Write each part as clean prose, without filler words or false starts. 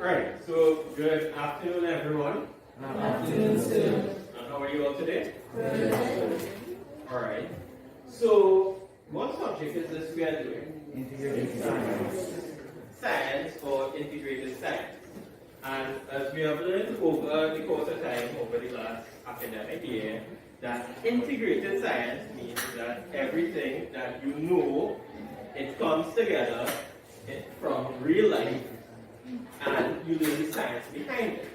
Right, so good afternoon, everyone. Good afternoon, sir. And how are you all today? Good. All right. So, what subject is this we are doing? Integrated science. Science or integrated science. And as we have learned over the course of time, over the last academic year, that integrated science means that everything that you know, it comes together from real life, and you learn the science behind it.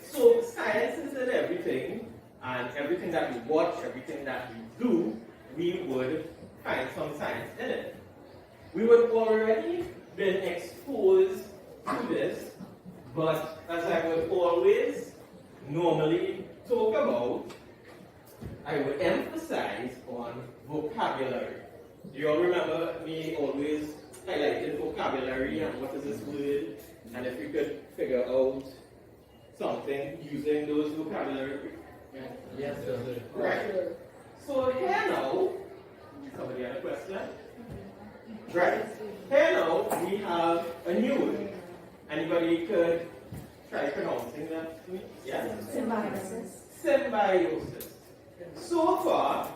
So science is in everything, and everything that we watch, everything that we do, we would find some science in it. We would already been exposed to this, but as I would always normally talk about, I would emphasize on vocabulary. Do you all remember me always highlighting vocabulary and what is this word? And if you could figure out something using those vocabulary. Yes, sir. Right. So here now, somebody had a question? Right. Here now we have a new word. Anybody could try pronouncing that to me? Yes? Symbiosis. Symbiosis. So far,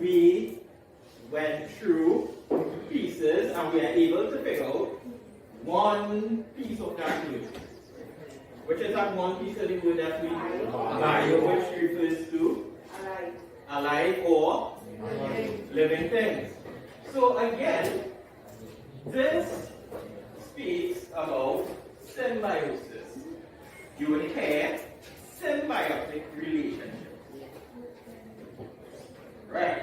we went through pieces and we are able to figure out one piece of that word. Which is that one piece of the word that we bio, which refers to alive or living things. So again, this speaks about symbiosis. You would hear symbiotic relationship. Right.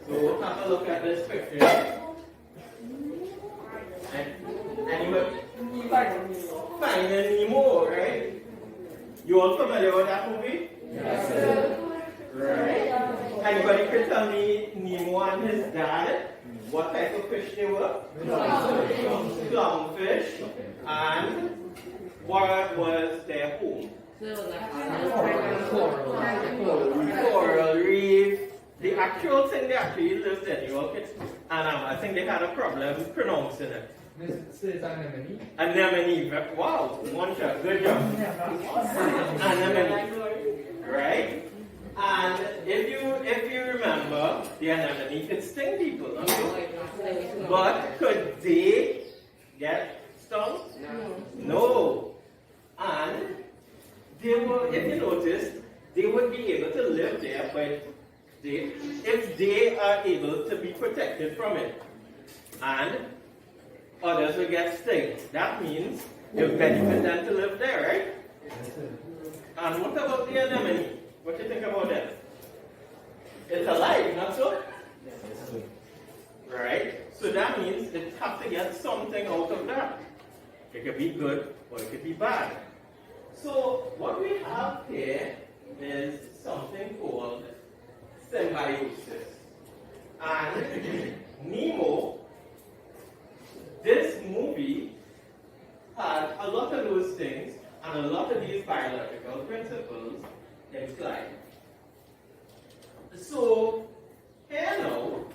So have a look at this picture. Anybody? Finding Nemo, right? You all familiar with that movie? Yes, sir. Right. Anybody can tell me Nemo and his dad, what type of fish they were? Clownfish. And what was their home? Coral reef. The actual thing they actually lived in, you all can, and I think they had a problem pronouncing it. Anemone. Anemone. Wow, one shot. Good job. Anemone. Right? And if you remember, the anemone could sting people, no? But could they get stung? No. And they were, if you notice, they would be able to live there, but if they are able to be protected from it. And others will get stung. That means it benefits them to live there, right? Yes, sir. And what about the anemone? What do you think about that? It's alive, not so? Yes, sir. Right? So that means it has to get something out of that. It could be good or it could be bad. So what we have here is something called symbiosis. And Nemo, this movie had a lot of those things and a lot of these biological principles implied. So here now,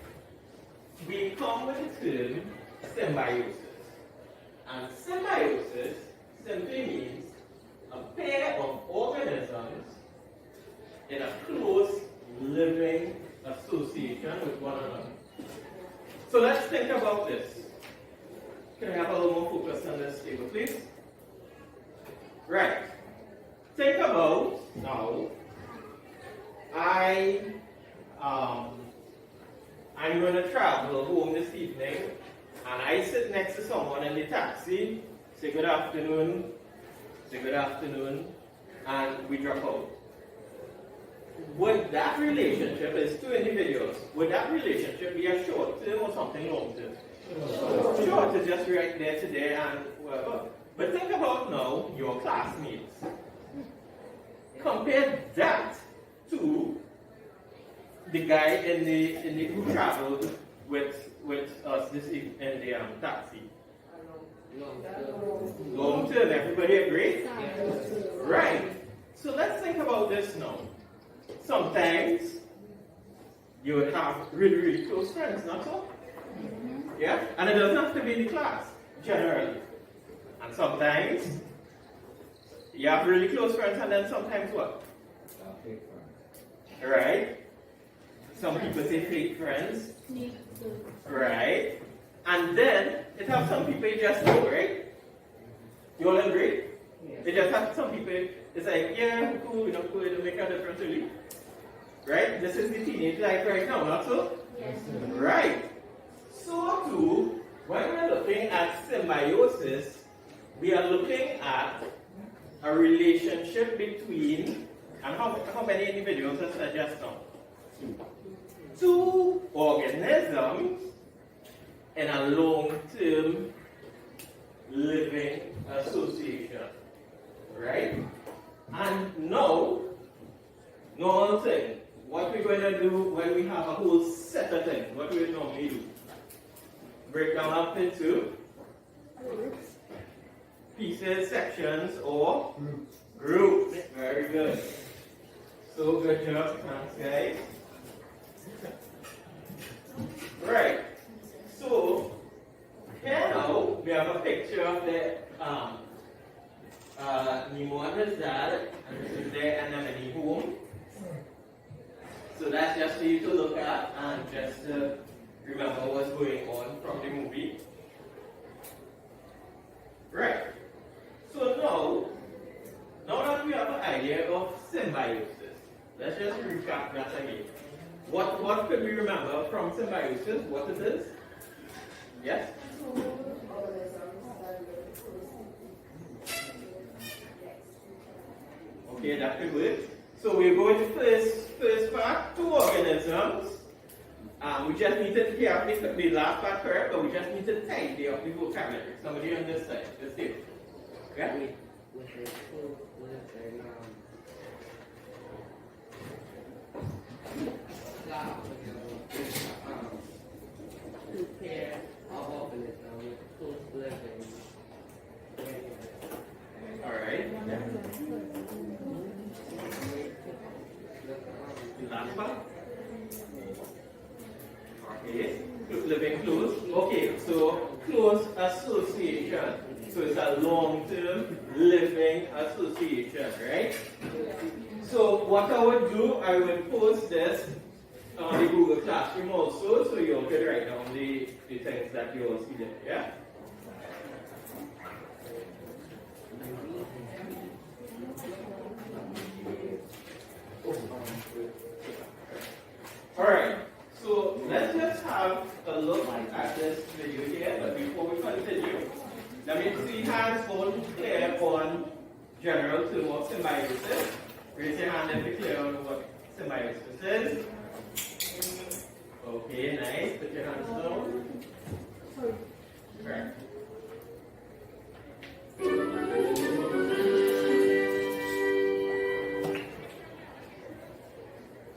we come with the term symbiosis. And symbiosis simply means a pair of organisms in a close living association with one another. So let's think about this. Can we have a little more focus on this table, please? Right. Think about now. I'm going to travel home this evening, and I sit next to someone in the taxi, say good afternoon, and we drop out. Would that relationship, as two individuals, would that relationship be a short term or something long term? Short is just right there today and whatever. But think about now your classmates. Compare that to the guy in the who traveled with us this evening in the taxi. Long term, everybody agree? Right. So let's think about this now. Sometimes you would have really, really close friends, not so? Yeah? And it doesn't have to be in the class, generally. And sometimes you have really close friends, and then sometimes what? Fake friends. Right? Some people say fake friends. Right? And then it has some people you just know, right? You all agree? They just have some people, it's like, yeah, we're cool, we're not cool, it don't make a difference really. Right? This is the teenage life right now, not so? Yes, sir. Right. So too, when we're looking at symbiosis, we are looking at a relationship between, and how many individuals are said just now? Two organisms in a long-term living association. Right? And now, one thing, what we're going to do when we have a whole set of things, what we normally do? Break down up into pieces, sections, or groups. Very good. So good job, thanks guys. Right. So here now we have a picture of the Nemo and his dad, and this is their anemone home. So that's just for you to look at and just remember what's going on from the movie. Right. So now that we have an idea of symbiosis, let's just recap that again. What could we remember from symbiosis? What it is? Yes? Okay, that could work. So we're going to first part, two organisms. We just need to hear the last part correct, but we just need to tidy up the vocabulary. Somebody on this side, let's do it. Okay? Alright. The last part. Okay. Living close. Okay, so close association. So it's a long-term living association, right? So what I would do, I would post this on the Google Classroom also, so you all can write down the things that you all see there, yeah? Alright, so let's just have a look at this video here, but before we continue, let me see hands hold clear on general term of symbiosis. Raise your hand if you're clear on what symbiosis is. Okay, nice. Put your hands down. Correct.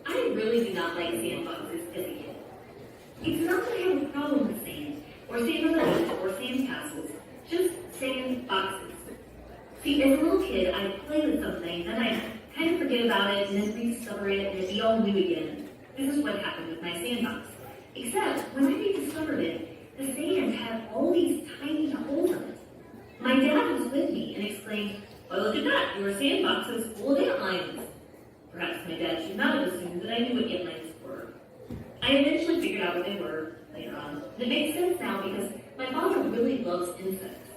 I really do not like sandboxes as a kid. It's not that I have a problem with sand, or sand related, or sandcastles, just sandboxes. See, as a little kid, I'd play with something, then I'd kind of forget about it, and then rediscover it, and it'd be all new again. This is what happened with my sandbox. Except, when I rediscovered it, the sand had all these tiny holes in it. My dad was with me and exclaimed, "Well, look at that, your sandbox is full of antlions." Perhaps my dad should not have assumed that I knew what antlions were. I eventually figured out what they were later on. And it makes sense now because my father really loves insects.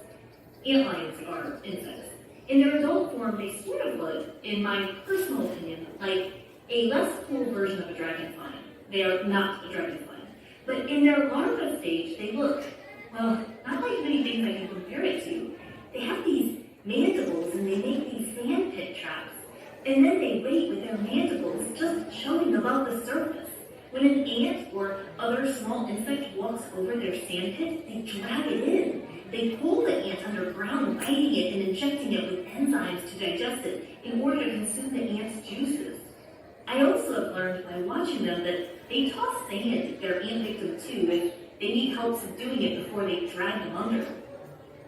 Antlions are insects. In their adult form, they sort of look, in my personal opinion, like a less cool version of a dragonfly. They are not a dragonfly. But in their larva stage, they look, well, not like many things I can compare it to. They have these mandibles and they make these sand pit traps. And then they wait with their mandibles just showing above the surface. When an ant or other small insect walks over their sand pit, they drag it in. They pull the ant underground, biting it and injecting it with enzymes to digest it in order to consume the ant's juices. I also have learned by watching them that they toss sand at their ant victim too if they need help subduing it before they drag them under.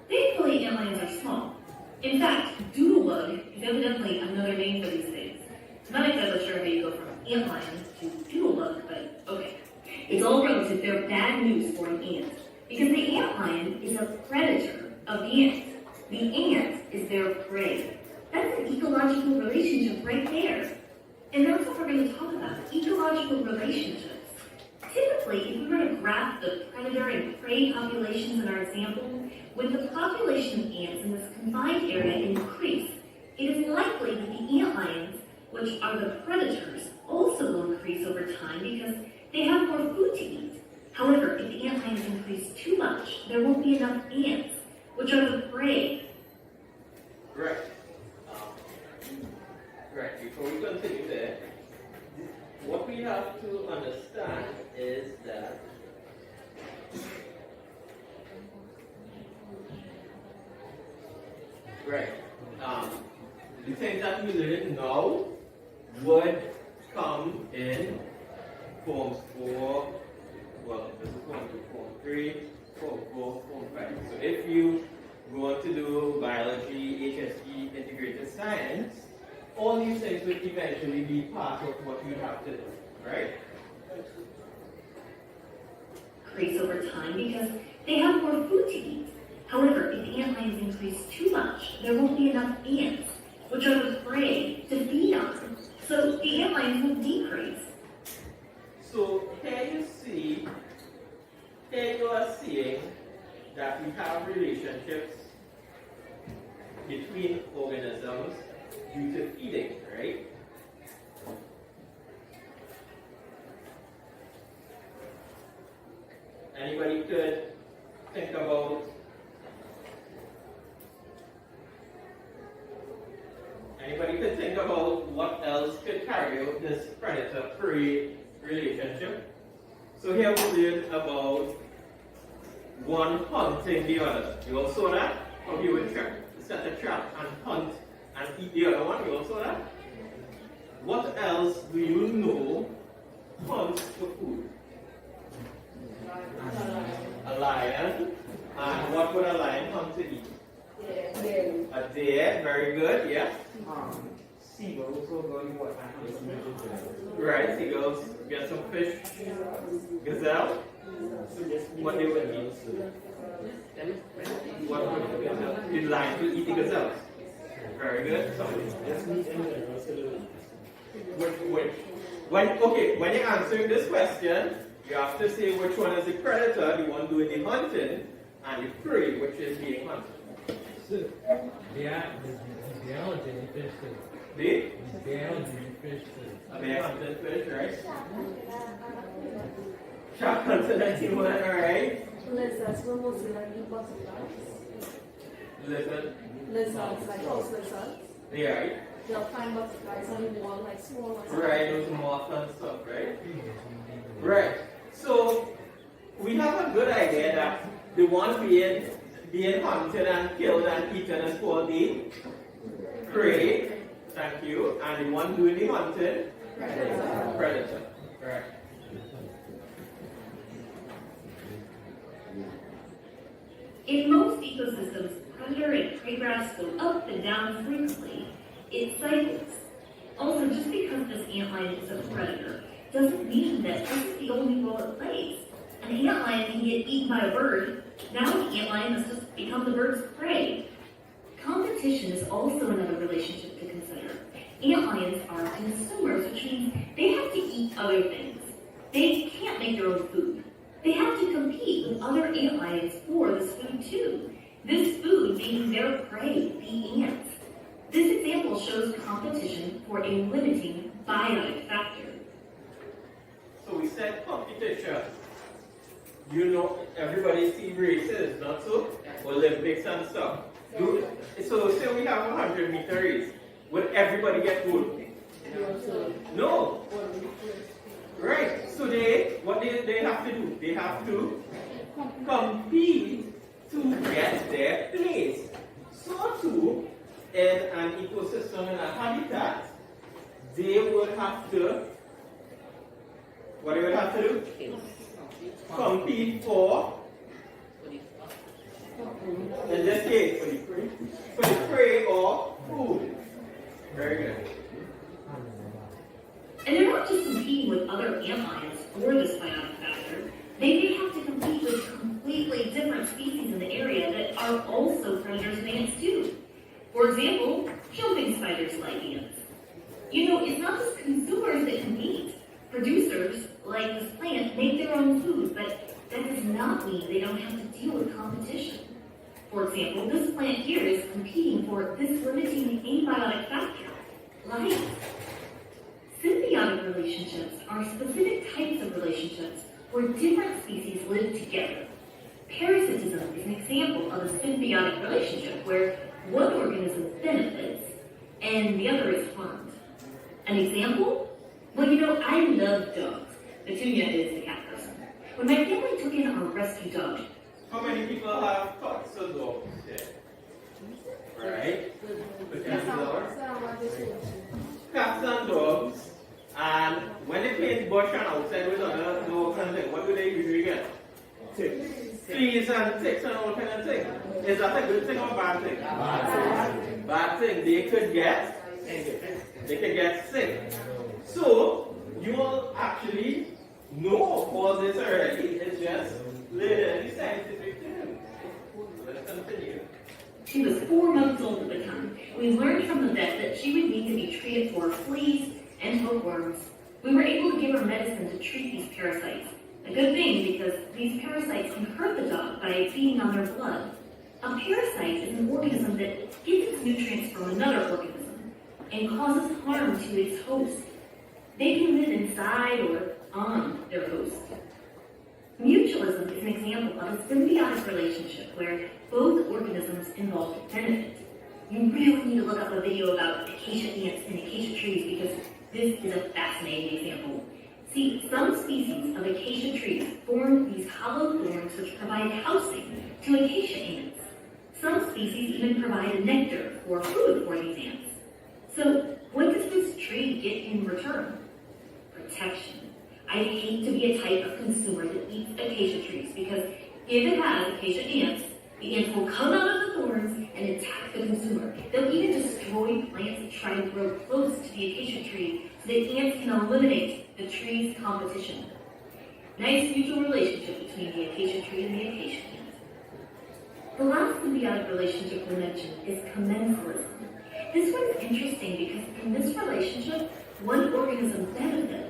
Thankfully, antlions are small. In fact, doodlebug is evidently another name for these things. I'm not exactly sure how you go from antlion to doodlebug, but okay. It's all relative. They're bad news for an ant because the antlion is a predator of the ant. The ant is their prey. That's an ecological relationship right there. And that's what we're going to talk about, ecological relationships. Typically, if we were to graph the predator and prey populations in our example, when the population of ants in this confined area increase, it is likely that the antlions, which are the predators, also will increase over time because they have more food to eat. However, if the antlions increase too much, there won't be enough ants, which are the prey. Right. Right, before we continue there, what we have to understand is that the things that we learn now would come in forms 4, well, this is form 2, form 3, form 4, form 5. So if you go to do biology, HSE, integrated science, all these things will eventually be part of what you have to do, right? Increase over time because they have more food to eat. However, if the antlions increase too much, there won't be enough ants, which are the prey, to feed on. So the antlions will decrease. So here you are seeing that we have relationships between organisms due to feeding, right? Anybody could think about what else could carry out this predator-prey relationship? So here we learn about one hunting the other. You all saw that? How you would set a trap and hunt and eat the other one. You all saw that? What else do you know hunts for food? A lion. And what would a lion hunt to eat? A deer. Very good. Yeah. Seagulls also going what? Right. Seagulls get some fish. Gazelle. What they would eat? What would the gazelle? The lion will eat the gazelles. Very good. When you're answering this question, you have to say which one is the predator, the one doing the hunting, and the prey, which is being hunted. The biology and fish too. The Biology and fish too. They hunting fish, right? Shark hunting that you want, alright? Lizards will mostly like eat butterflies. Lizards, like house lizards. Yeah, right? They'll find butterflies on the wall, like small ones. Right, those moth and stuff, right? Right. So we have a good idea that the one being hunted and killed and eaten is called the prey. Thank you. And the one doing the hunting? Predator. Right. In most ecosystems, predator and prey graphs go up and down frequently. It cycles. Also, just because this antlion is a predator doesn't mean that this is the only role it plays. An antlion can get eaten by a bird. Now the antlion has just become the bird's prey. Competition is also another relationship to consider. Antlions are consumers, which means they have to eat other things. They can't make their own food. They have to compete with other antlions for this food too. This food being their prey, the ants. This example shows competition for a limiting biotic factor. So we said competition. You know, everybody see races, not so? Olympics and stuff. So say we have a 100-meter race. Would everybody get gold? No. Right. So what they have to do? They have to compete to get their place. So too, in an ecosystem, in a habitat, they would have to, what they would have to do? Compete for, in this case, for the prey or food. Very good. And they're not just competing with other antlions for this biotic factor. They may have to compete with completely different species in the area that are also predators and ants too. creatures, like this plant, make their own food, but that does not mean they don't have to deal with competition. For example, this plant here is competing for this limiting abiotic factor, light. Symbiotic relationships are specific types of relationships where different species live together. Parasitism is an example of a symbiotic relationship where one organism benefits and the other is harmed. An example? Well, you know, I love dogs. Petunia is the cat person. When my family took in our rescue dog, How many people have cats or dogs here? Right? Yes, Cats and dogs. I'm Cats and dogs. And when they play bush and outside with other dogs and things, what do they usually get? Ticks. Fleas and ticks and all kind of thing. Is that a good thing or bad thing? Bad thing. They could get sick. So you will actually know all this already. It's just literally scientific terms. Let's continue. she was 4 months old at the time. We learned from the vet that she would need to be treated for fleas and hookworms. We were able to give her medicine to treat these parasites. A good thing because these parasites can hurt the dog by feeding on their blood. A parasite is an organism that gets its nutrients from another organism and causes harm to its host. They can live inside or on their host. Mutualism is an example of a symbiotic relationship where both organisms involve benefit. You really need to look up a video about acacia ants and acacia trees because this is a fascinating example. See, some species of acacia trees form these hollow thorns which provide housing to acacia ants. Some species even provide nectar or food for these ants. So, what does this tree get in return? Protection. I hate to be a type of consumer that eats acacia trees because if it has acacia ants, the ants will come out of the thorns and attack the consumer. They'll even destroy plants that try to grow close to the acacia tree so that ants can eliminate the tree's competition. Nice mutual relationship between the acacia tree and the acacia ant. The last symbiotic relationship we mentioned is commensalism. This one's interesting because in this relationship, one organism benefits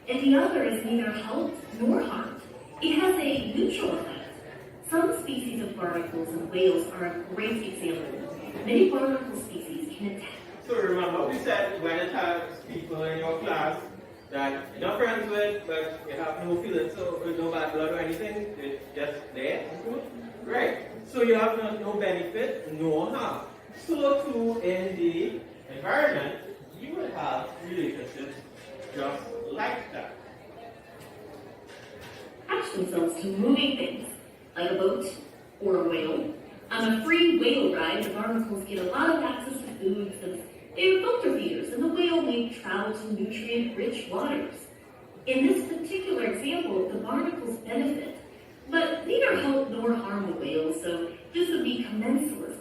and the other is neither helped nor harmed. It has a neutral effect. Some species of barnacles and whales are a great example. Many barnacle species can attack. So remember we said when it has people in your class that you're not friends with, but you have no feelings, so no bad blood or anything, it's just there. Right. So you have no benefit, no harm. So too in the environment, you will have relationships just like that. Attach themselves to moving things, like a boat or a whale. On a free whale ride, the barnacles get a lot of access to food since they are filter feeders, and the whale may travel to nutrient-rich waters. In this particular example, the barnacles benefit, but neither help nor harm the whale, so this would be commensalism.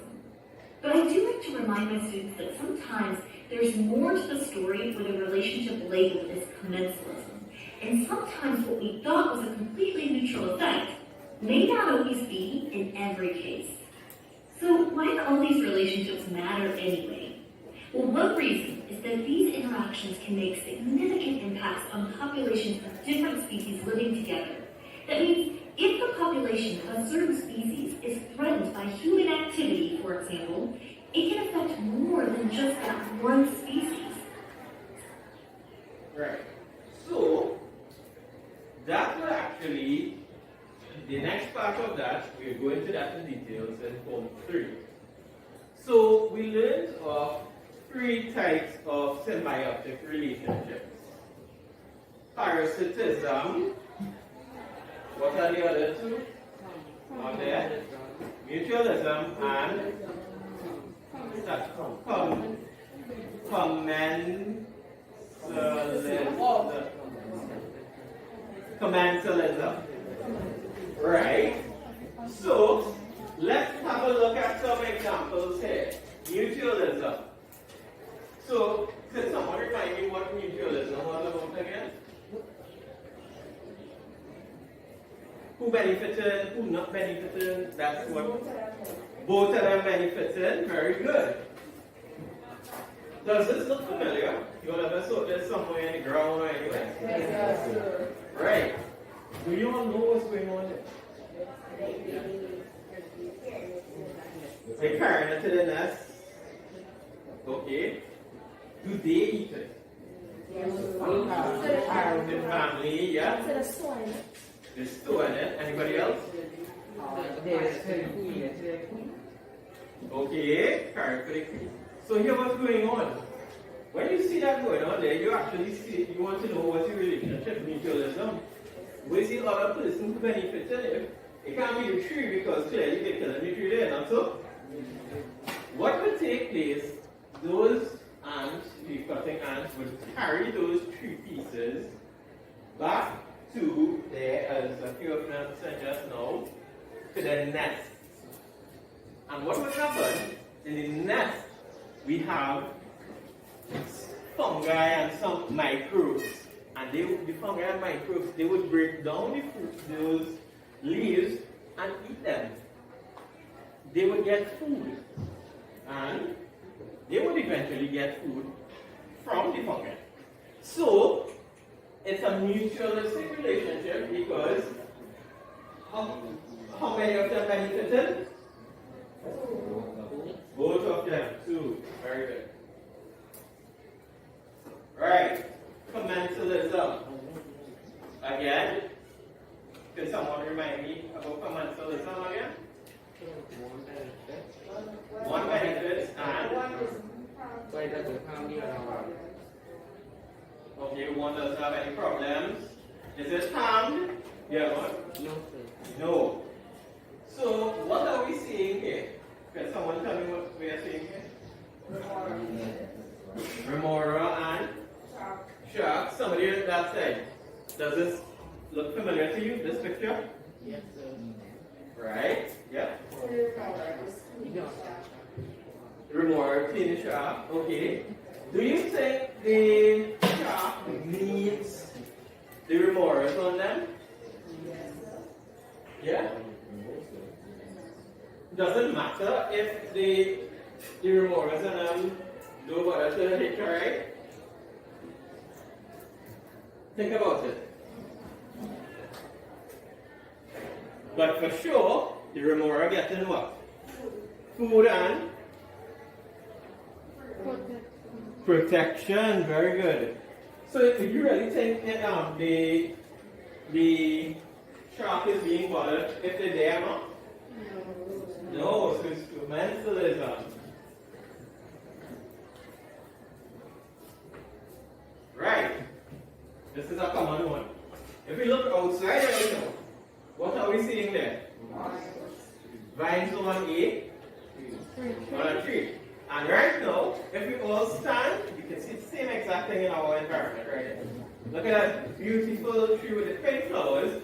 But I do like to remind my students that sometimes there's more to the story with a relationship labeled as commensalism. And sometimes what we thought was a completely neutral effect may not always be in every case. So why do all these relationships matter anyway? Well, one reason is that these interactions can make significant impacts on populations of different species living together. That means if the population of a certain species is threatened by human activity, for example, it can affect more than just that one species. Right. So that will actually, the next part of that, we'll go into that in details in Form 3. So we learned of 3 types of symbiotic relationships. Parasitism. What are the other 2? On there? Mutualism and commensalism. Right? So, let's have a look at some examples here. Mutualism. So, could someone remind me what mutualism was about again? Who benefited, who not benefited, that's what both of them benefited. Very good. Does this look familiar? You ever saw this somewhere in the ground or anywhere? Yes. Right. Do you all know what's going on there? They carrying it to the nest. Okay. Do they eat it? The family, yeah. Instead of swine. They're storing it. Anybody else? Okay. Carry for the queen. So here what's going on. When you see that going on there, you actually see, you want to know what's your relationship, mutualism. Where's the other person who benefits in it? It can't be the tree because clearly they're killing the tree there, not so? What would take place, those ants, the cutting ants, would carry those tree pieces back to there, as a few of them said just now, to the nest. And what would happen in the nest? We have fungi and some microbes. And the fungi and microbes, they would break down the fruit, those leaves, and eat them. They would get food. And they would eventually get food from the fungi. So, it's a mutualistic relationship because how many of them benefited? Both of them. Two. Very good. Right. Commensalism. Again. Can someone remind me about commensalism again? One benefits and okay, one doesn't have any problems. Is it harmed? Yeah, what? No. So what are we seeing here? Can someone tell me what we are seeing here? Remora and shark. Somebody on that side. Does this look familiar to you, this picture? Yes, sir. Right? Yeah. Remora, clean the shark. Okay. Do you think the shark needs the remoras on them? Yeah? Doesn't matter if the remoras on them do what to hit, right? Think about it. But for sure, the remora getting what? Food and protection. Very good. So if you really think that the shark is being bothered if they're there, no? No, so it's commensalism. Right. This is a common one. If we look outside right now, what are we seeing there? Vines on a tree. And right now, if we all stand, you can see the same exact thing in our environment right here. Look at that beautiful tree with the pink flowers,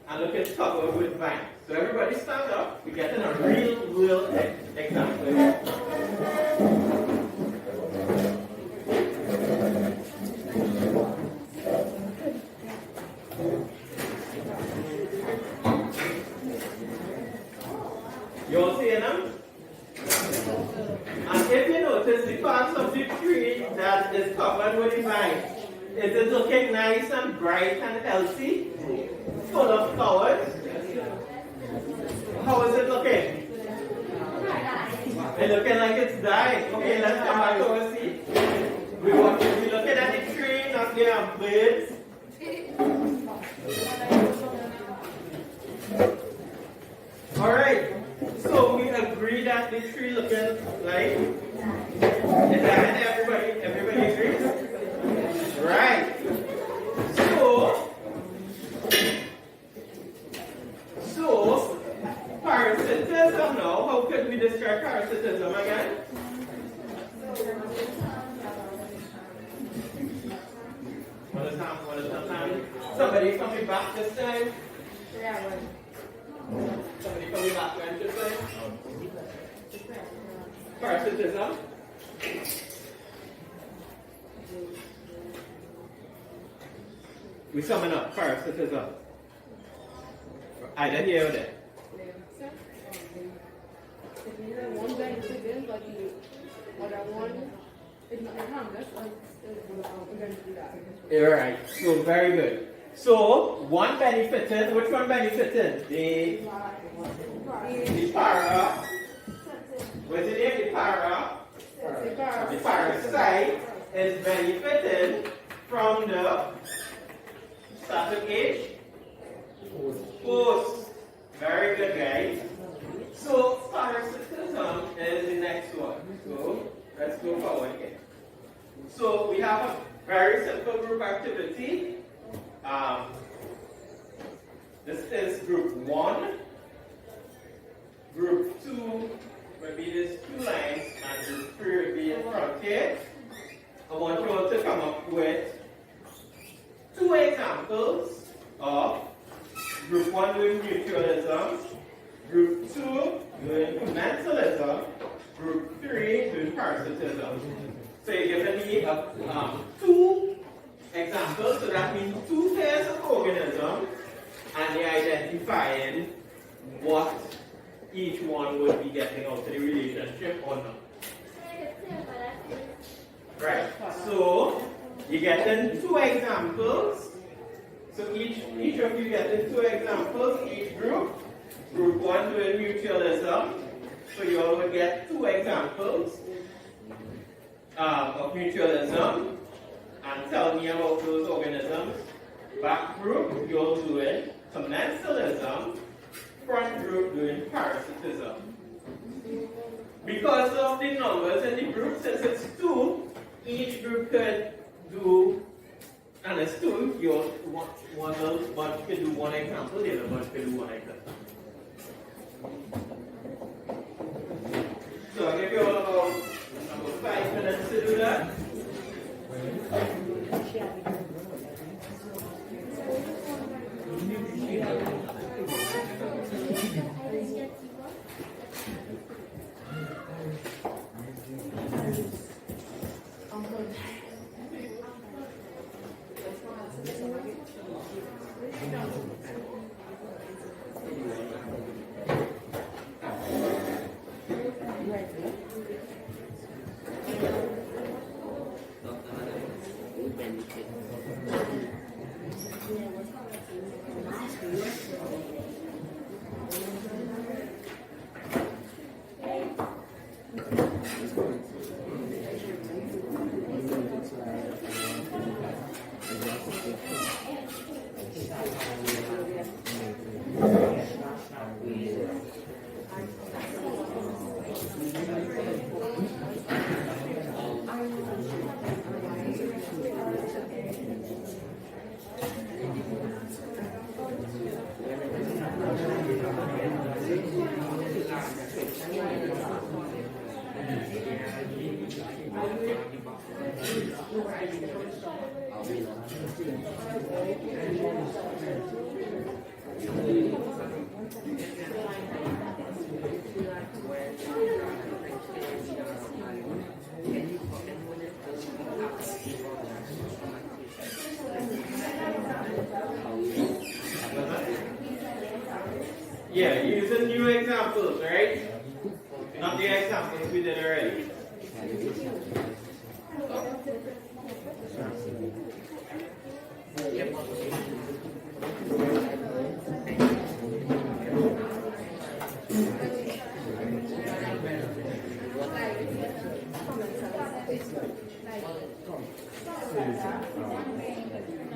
and look at it covered with vines. So everybody stand up, we're getting a real example here. You all seeing them? And if you notice the parts of the tree that is covered with the vines, is it looking nice and bright and healthy? Full of flowers? How is it looking? It's looking like it's dying. Okay, let's come back over see. We want to be looking at the tree, not the birds. Alright. So we agree that the tree looking like is that everybody agrees? Right. So parasitism now, how could we describe parasitism again? What is that? Somebody coming back this time? Somebody coming back this time? Parasitism? We summon up parasitism. Either here or there. If you have one benefit, but the other one If not, they can't, that's like, we're going to do that. Alright, so very good. So, one benefited, which one benefited? The para. What's the name? The para. The parasite is benefited from the static age post. Very good, guys. So, parasitism is the next one. So, let's go forward here. So, we have a very simple group activity. This is group 1. Group 2 will be these 2 lines, and group 3 will be in front here. I want you all to come up with 2 examples of group 1 doing mutualism, group 2 doing commensalism, group 3 doing parasitism. So you're giving me 2 examples, so that means 2 pairs of organisms, and you're identifying what each one would be getting out of the relationship or not. Right, so you're getting 2 examples. So each of you getting 2 examples, each group. Group 1 doing mutualism. So you all will get 2 examples of mutualism, and tell me about those organisms. Back group, you're doing commensalism. Front group doing parasitism. Because of the numbers in the group, since it's 2, each group could do, and it's 2, one could do 1 example, the other one could do 1 example. So I'll give you all about 5 minutes to do that. Yeah, using new examples, right? Not the examples we did already.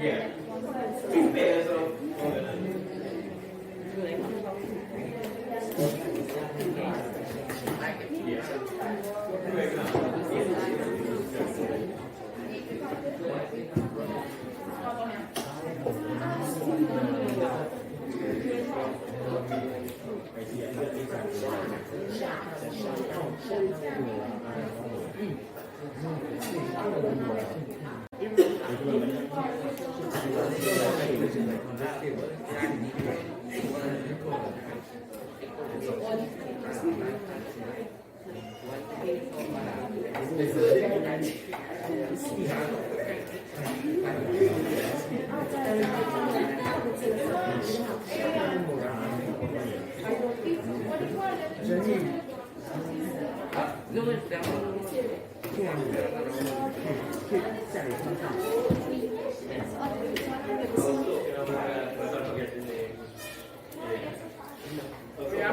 Yeah. 2 pairs of organisms. Yeah. 2 examples. We are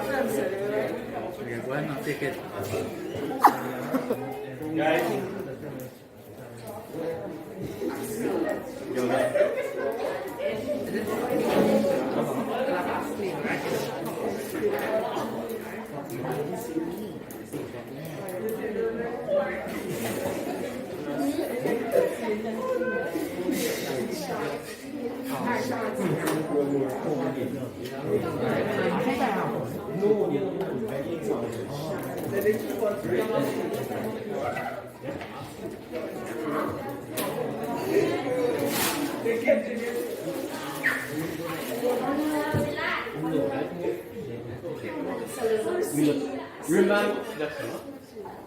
friends, right? Why not take it? Guys, you're right. Remember,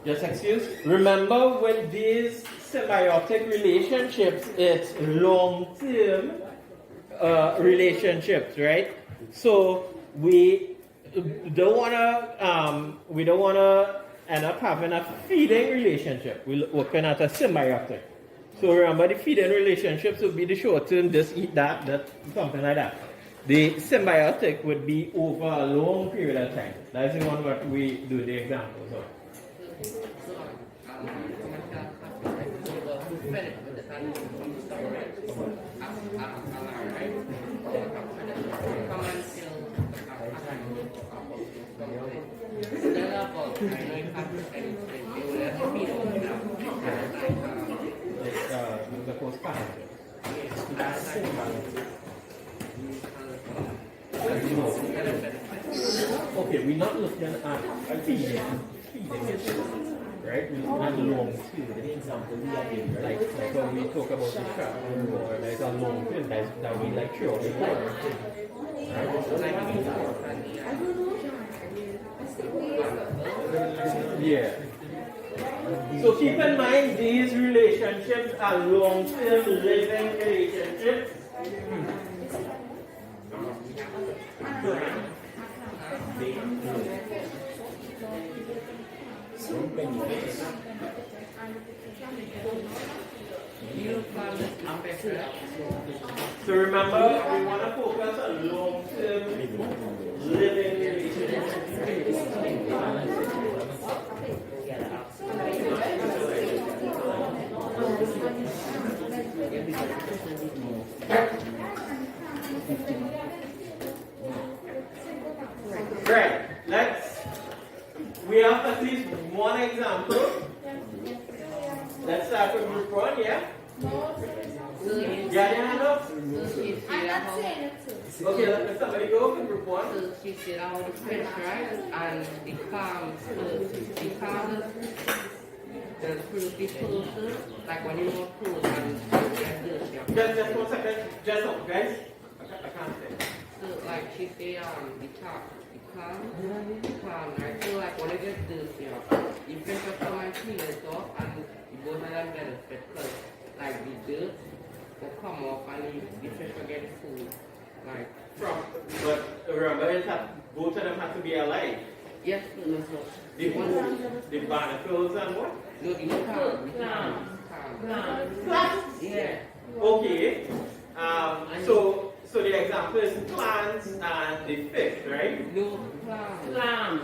just excuse. Remember, when these symbiotic relationships, it's long-term relationships, right? So we don't wanna end up having a feeding relationship. We're looking at a symbiotic. So remember, the feeding relationships would be the short-term, this eat that, something like that. The symbiotic would be over a long period of time. That's the one what we do the examples of. The postpartum. Okay, we're not looking at feeding right? We're looking at long term. The example we are giving, like when we talk about the trap or there's a long term that we like throw the water. Yeah. So keep in mind these relationships are long-term living relationships. So remember, we want to focus on long-term living relationships. Right, we have at least one example. Let's start with group 1, yeah? Yeah, yeah, no? I'm not saying it too. Okay, let somebody go for group 1. So she said all the fish, right? And the calms, the fruity closer, like when you want close and Just 1 second, just up, guys. I can't say. so like she said, the calm, right? So like when you get this, you can just come and clean it off and both of them benefit because like the dirt will come off and the fish will get food. Like But remember, both of them have to be alive. yes, no, The barnacles and what? no, the calm. Yeah. Okay. So the example is plants and the fish, right? No, clams.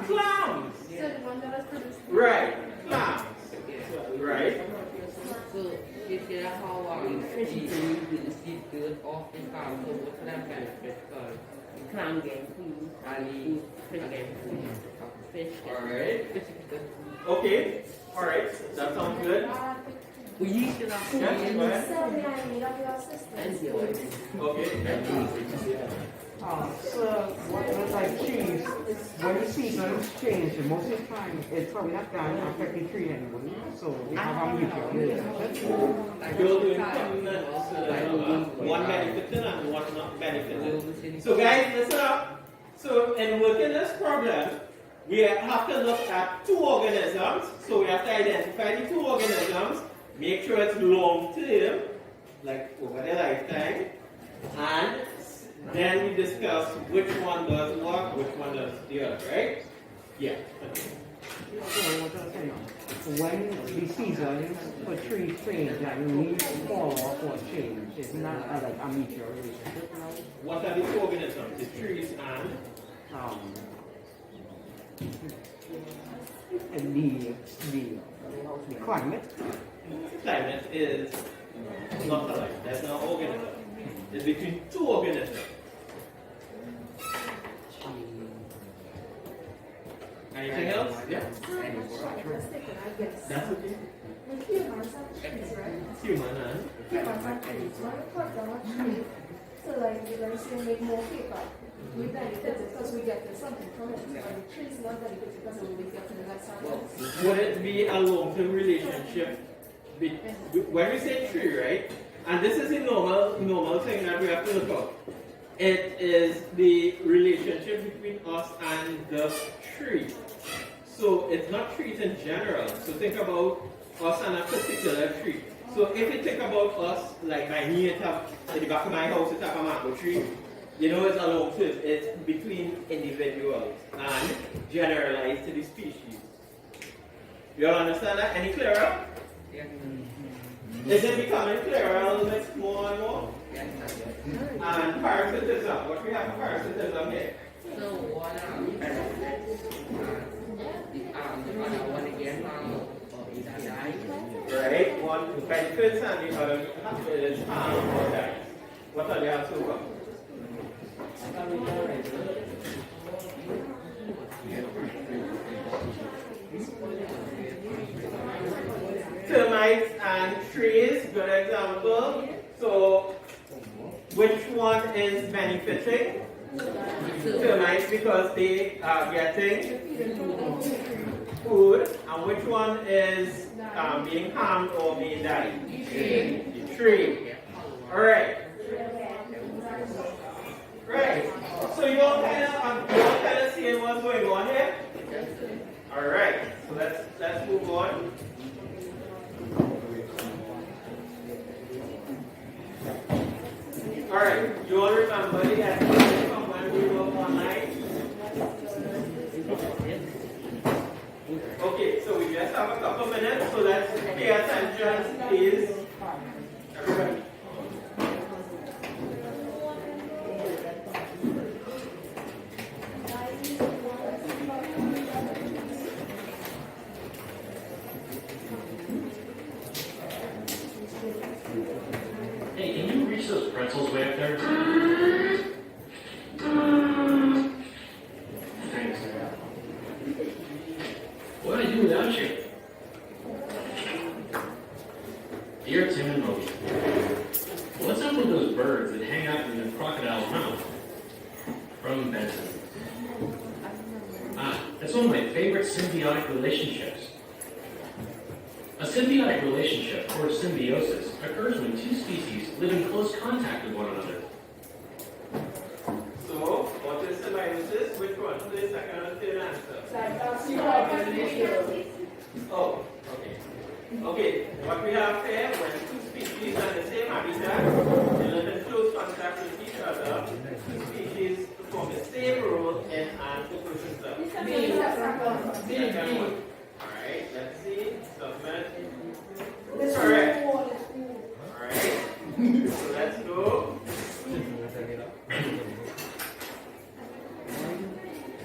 Clams. So the one that was produced. Right. Clams. Right. So she said how fish the dirt off the farm, so what can I benefit because the clam get food and the fish get food. Fish. Alright. Fish is good. Okay. Alright. That sounds good. We used to have Yeah, go ahead. Okay. So what like cheese, when the seasons change, most of the time it's probably not going to affect the tree anymore. So we have a mutual relationship. You're doing one benefiting and one not benefiting. So guys, listen up. So in working this problem, we have to look at 2 organisms. So we have to identify the 2 organisms, make sure it's long term, like over their lifetime, and then we discuss which one does what, which one does the other, right? Yeah. So what else? when the seasons for trees change and leaves fall off or change, it's not like a mutual relationship now. What are the organisms? The trees and the climate. Climate is not alike. There's no organism. It's between two organisms. Anything else? Yeah. That's okay. Humans are trees, right? Human and Humans are trees. When we cut down a tree, so like we're going to make more paper, we benefit it because we get something from it. But the trees not benefit because we will get less on would it be a long-term relationship? When we say tree, right? And this is the normal thing that we have to look at. It is the relationship between us and the tree. So it's not trees in general. So think about us and a particular tree. So if you think about us, like my near top, at the back of my house, it's a mango tree. You know, it's a long term. It's between individuals and generalized to the species. You all understand that? Any clearer? Yeah. Is it becoming clearer a little bit more and more? And parasitism. What we have for parasitism here? So what benefits the other one again or either die? Right? One benefits and the other is harm or dies. What are the answers? Termites and trees, good example. So, which one is benefiting? Termites because they are getting food, and which one is being harmed or being dying? The tree. Alright. Right. So you all kind of see what's going on here? Alright. So let's move on. Alright, you all remember the activity from when we were online? Okay, so we just have a couple minutes, so let's pay attention, please. Everybody. Hey, can you reach those pretzels way up there? Thanks. What do I do without you? Dear Tim and Moby, what's up with those birds that hang out in the crocodile's mouth? From Benson. That's one of my favorite symbiotic relationships. A symbiotic relationship, or symbiosis, occurs when two species live in close contact with one another. So, what is symbiosis? Which one? Please, second and third answer. Oh, okay. Okay, what we have here, when two species are in the same habitat, they live in close contact with each other, two species perform the same role in an ecosystem. Second one. Alright, let's see. Submit. Correct. Alright. So let's go.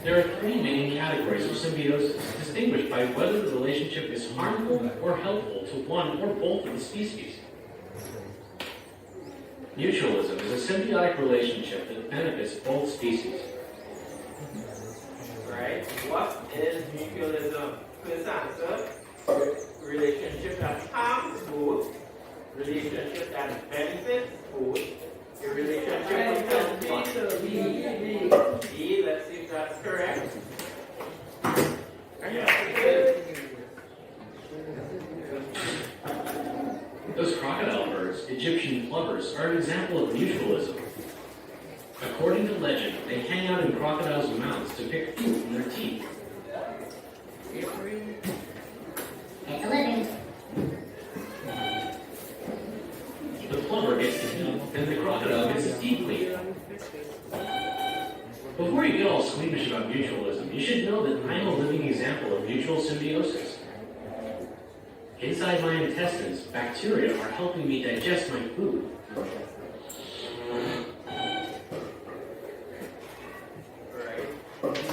There are three main categories of symbiosis, distinguished by whether the relationship is harmful or helpful to one or both of the species. Mutualism is a symbiotic relationship that benefits both species. Right. What is mutualism? First answer, relationship that harms both, relationship that benefits both, a relationship that benefits B. Let's see if that's correct. Yes, it is. Those crocodile birds, Egyptian plovers, are an example of mutualism. According to legend, they hang out in crocodiles' mouths to pick food from their teeth. It's a living. The plover gets to eat, and the crocodile gets its teeth cleaned. Before you get all squeamish about mutualism, you should know that I'm a living example of mutual symbiosis. Inside my intestines, bacteria are helping me digest my food. Right?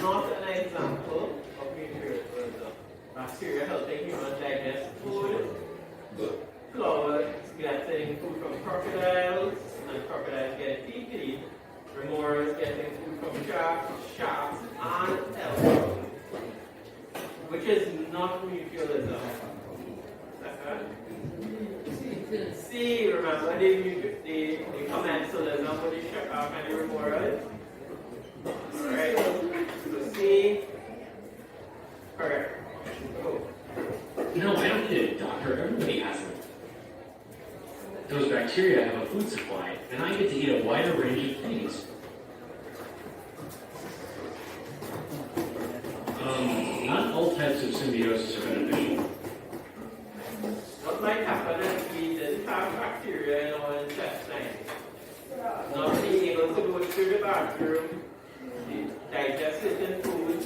Not an example of nutritionalism. Bacteria helping humans digest food. Flowers getting food from crocodiles, and crocodiles getting feed. Remoras getting food from sharks and elephants, which is not mutualism. See, remember the commensalism with the shark and the remoras? Alright, so see, correct. Cool. No, I don't need a doctor. Everybody has them. Those bacteria have a food supply, and I get to eat a wider range of things. Not all types of symbiosis are beneficial. What might happen is we didn't have bacteria in our intestine. Not being able to go through the bathroom, digest certain foods,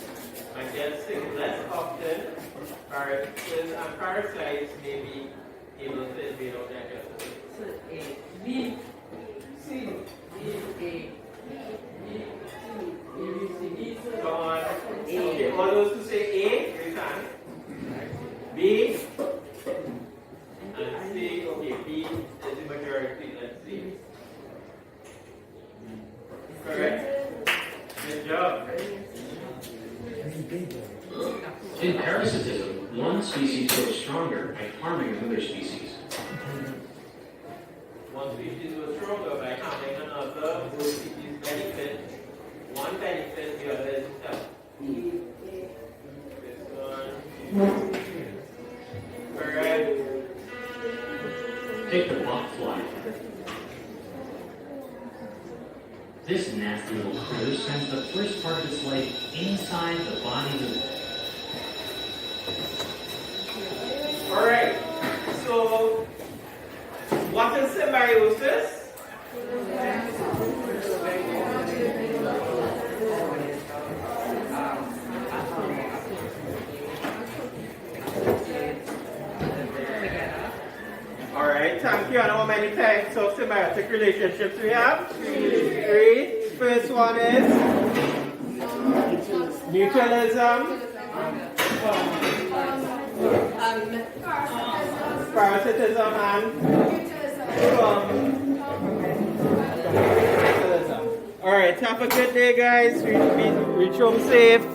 digesting less often, viruses and parasites may be able to invade our digestive system. B, C, D, A, Come on. Okay, all those who say A, raise hand. B and C. Okay, B is the majority. Let's see. Correct. Good job. In parasitism, one species grows stronger by harming another species. One species was stronger by harming another. Both species benefit. One benefit, the other is health. This one. Correct. Take the block fly. This nasty little critter spends the first part of its life inside the bodies of... Alright, so what is symbiosis? Alright, thank you. I know how many types of symbiotic relationships we have? Three. First one is mutualism, parasitism, and mutualism. Alright, have a good day, guys. Reach home safe.